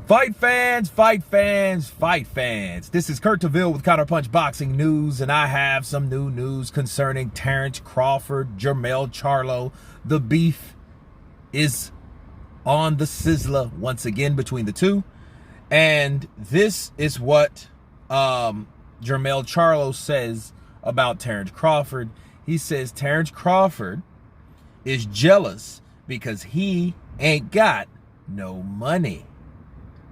Fight fans, fight fans, fight fans. This is Kurt DeVille with Counterpunch Boxing News, and I have some new news concerning Terence Crawford, Jermell Charlo. The beef is on the sizzler once again between the two. And this is what Jermell Charlo says about Terence Crawford. He says Terence Crawford is jealous because he ain't got no money.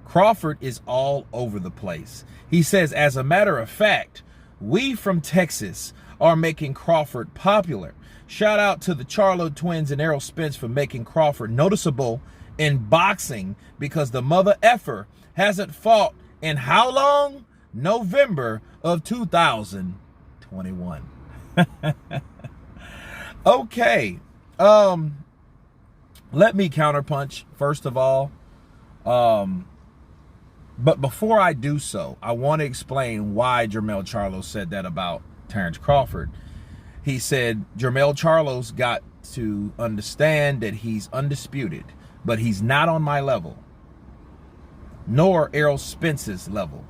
Crawford is all over the place. He says, as a matter of fact, we from Texas are making Crawford popular. Shout out to the Charlo twins and Errol Spence for making Crawford noticeable in boxing because the mother effer hasn't fought in how long? November of 2021. Okay. Let me counterpunch first of all. But before I do so, I want to explain why Jermell Charlo said that about Terence Crawford. He said Jermell Charlo's got to understand that he's undisputed, but he's not on my level, nor Errol Spence's level.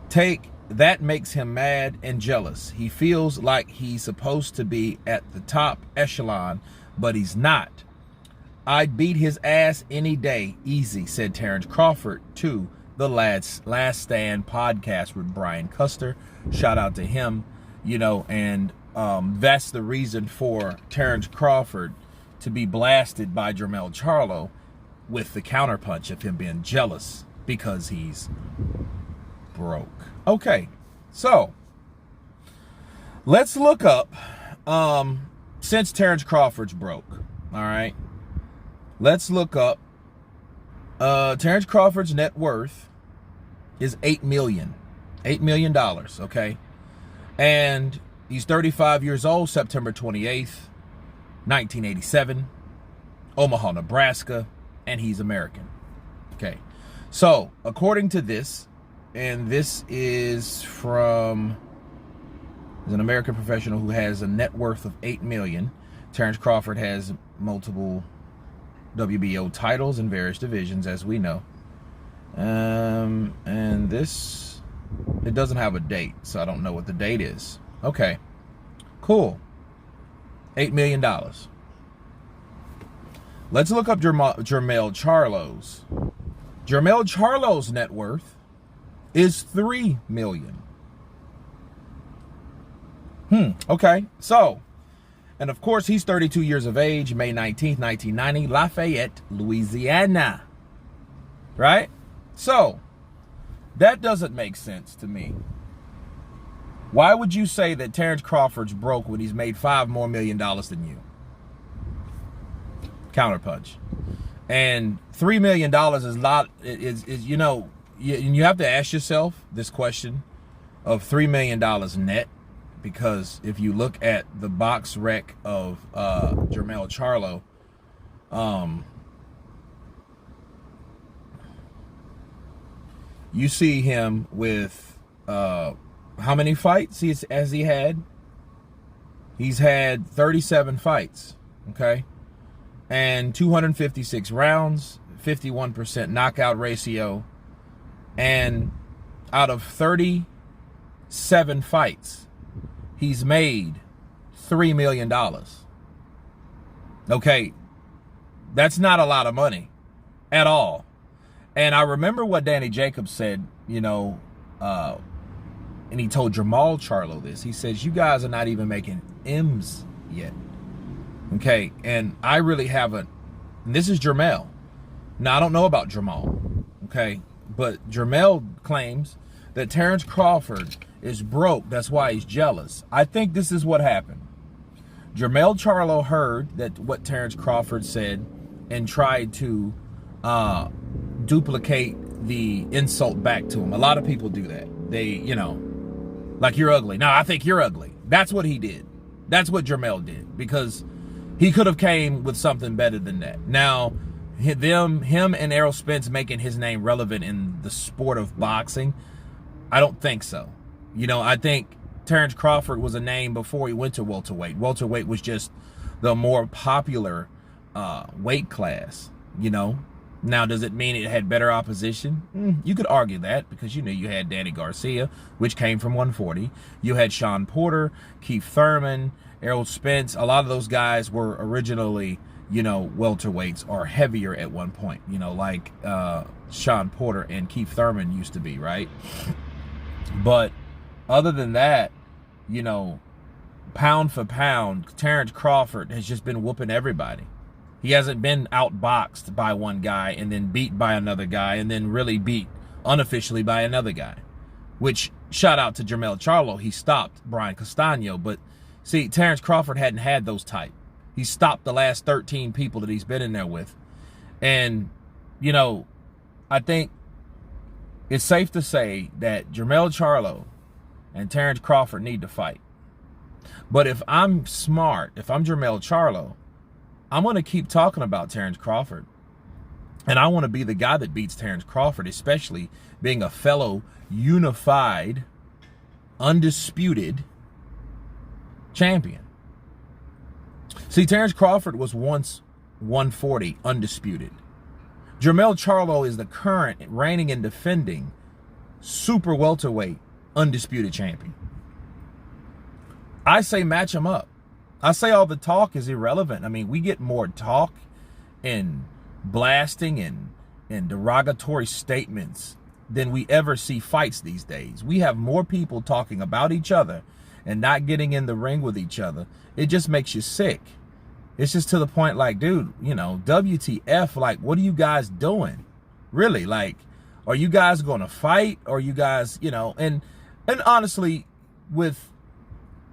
That makes him mad and jealous. He feels like he's supposed to be at the top echelon, but he's not. I'd beat his ass any day, easy, said Terence Crawford to the Last Stand podcast with Brian Custer. Shout out to him, and that's the reason for Terence Crawford to be blasted by Jermell Charlo with the counterpunch of him being jealous because he's broke. Okay, so let's look up, since Terence Crawford's broke, all right, let's look up Terence Crawford's net worth is $8 million, okay? And he's 35 years old, September 28th, 1987, Omaha, Nebraska, and he's American, okay? So, according to this, and this is from an American professional who has a net worth of $8 million. Terence Crawford has multiple WBO titles in various divisions, as we know. And this, it doesn't have a date, so I don't know what the date is. Okay, cool. $8 million. Let's look up Jermell Charlo's. Jermell Charlo's net worth is $3 million. Okay, so, and of course, he's 32 years of age, May 19th, 1990, Lafayette, Louisiana. Right? So, that doesn't make sense to me. Why would you say that Terence Crawford's broke when he's made $5 more million than you? Counterpunch. And $3 million is a lot, you have to ask yourself this question of $3 million net. Because if you look at the box rec of Jermell Charlo, you see him with how many fights has he had? He's had 37 fights, okay? And 256 rounds, 51% knockout ratio. And out of 37 fights, he's made $3 million. Okay, that's not a lot of money at all. And I remember what Danny Jacobs said, and he told Jermell Charlo this. He says, you guys are not even making M's yet. Okay, and I really haven't. And this is Jermell. Now, I don't know about Jermell, okay? But Jermell claims that Terence Crawford is broke. That's why he's jealous. I think this is what happened. Jermell Charlo heard that what Terence Crawford said and tried to duplicate the insult back to him. A lot of people do that. They, like, you're ugly. No, I think you're ugly. That's what he did. That's what Jermell did, because he could have came with something better than that. Now, him and Errol Spence making his name relevant in the sport of boxing, I don't think so. I think Terence Crawford was a name before he went to welterweight. Welterweight was just the more popular weight class, Now, does it mean it had better opposition? You could argue that, because you had Danny Garcia, which came from 140. You had Shawn Porter, Keith Thurman, Errol Spence. A lot of those guys were originally, welterweights or heavier at one point, like Shawn Porter and Keith Thurman used to be, right? But other than that, pound for pound, Terence Crawford has just been whooping everybody. He hasn't been outboxed by one guy and then beat by another guy and then really beat unofficially by another guy. Which, shout out to Jermell Charlo, he stopped Brian Castano. But see, Terence Crawford hadn't had those type. He stopped the last 13 people that he's been in there with. And, I think it's safe to say that Jermell Charlo and Terence Crawford need to fight. But if I'm smart, if I'm Jermell Charlo, I'm going to keep talking about Terence Crawford. And I want to be the guy that beats Terence Crawford, especially being a fellow unified, undisputed champion. See, Terence Crawford was once 140 undisputed. Jermell Charlo is the current reigning and defending super welterweight undisputed champion. I say match him up. I say all the talk is irrelevant. I mean, we get more talk and blasting and derogatory statements than we ever see fights these days. We have more people talking about each other and not getting in the ring with each other. It just makes you sick. It's just to the point like, dude, WTF, like, what are you guys doing? Really, like, are you guys going to fight? Or you guys, and honestly,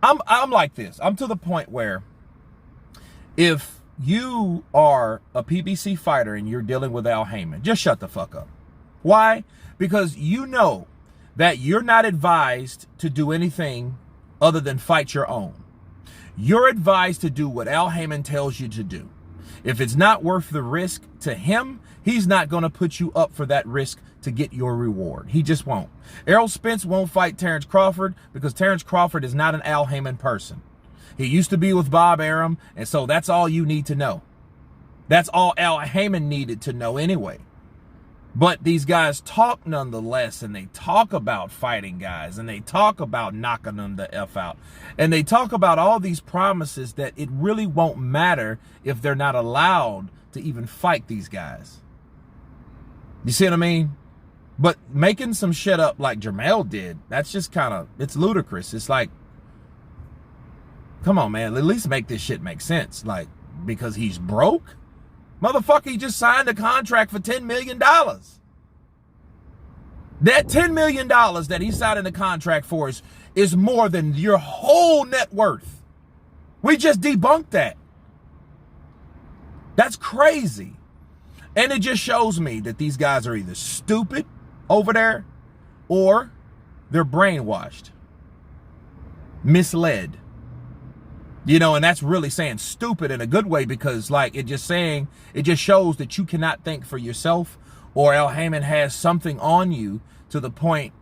I'm like this. I'm to the point where if you are a PBC fighter and you're dealing with Al Heyman, just shut the fuck up. Why? Because you know that you're not advised to do anything other than fight your own. You're advised to do what Al Heyman tells you to do. If it's not worth the risk to him, he's not going to put you up for that risk to get your reward. He just won't. Errol Spence won't fight Terence Crawford because Terence Crawford is not an Al Heyman person. He used to be with Bob Arum, and so that's all you need to know. That's all Al Heyman needed to know anyway. But these guys talk nonetheless, and they talk about fighting guys, and they talk about knocking them the F out. And they talk about all these promises that it really won't matter if they're not allowed to even fight these guys. You see what I mean? But making some shit up like Jermell did, that's just it's ludicrous. It's like, come on, man, at least make this shit make sense. Like, because he's broke? Motherfucker, he just signed a contract for $10 million. That $10 million that he signed in the contract for is more than your whole net worth. We just debunked that. That's crazy. And it just shows me that these guys are either stupid over there or they're brainwashed, misled. And that's really saying stupid in a good way, because it just shows that you cannot think for yourself, or Al Heyman has something on you to the point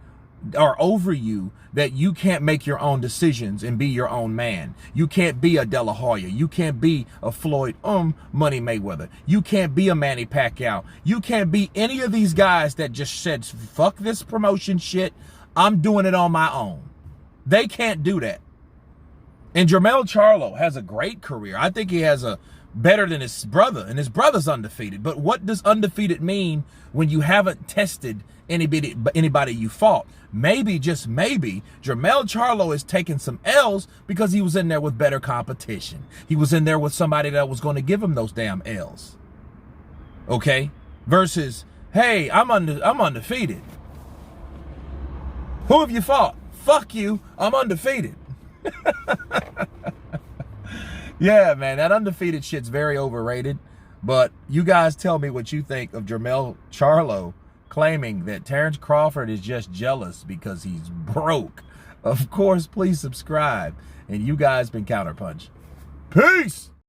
or over you that you can't make your own decisions and be your own man. You can't be a De La Hoya. You can't be a Floyd Money Mayweather. You can't be a Manny Pacquiao. You can't be any of these guys that just said, fuck this promotion shit, I'm doing it on my own. They can't do that. And Jermell Charlo has a great career. I think he has a better than his brother, and his brother's undefeated. But what does undefeated mean when you haven't tested anybody you fought? Maybe, just maybe, Jermell Charlo is taking some L's because he was in there with better competition. He was in there with somebody that was going to give him those damn L's. Okay? Versus, hey, I'm undefeated. Who have you fought? Fuck you, I'm undefeated. Yeah, man, that undefeated shit's very overrated. But you guys tell me what you think of Jermell Charlo claiming that Terence Crawford is just jealous because he's broke. Of course, please subscribe. And you guys been Counterpunch. Peace!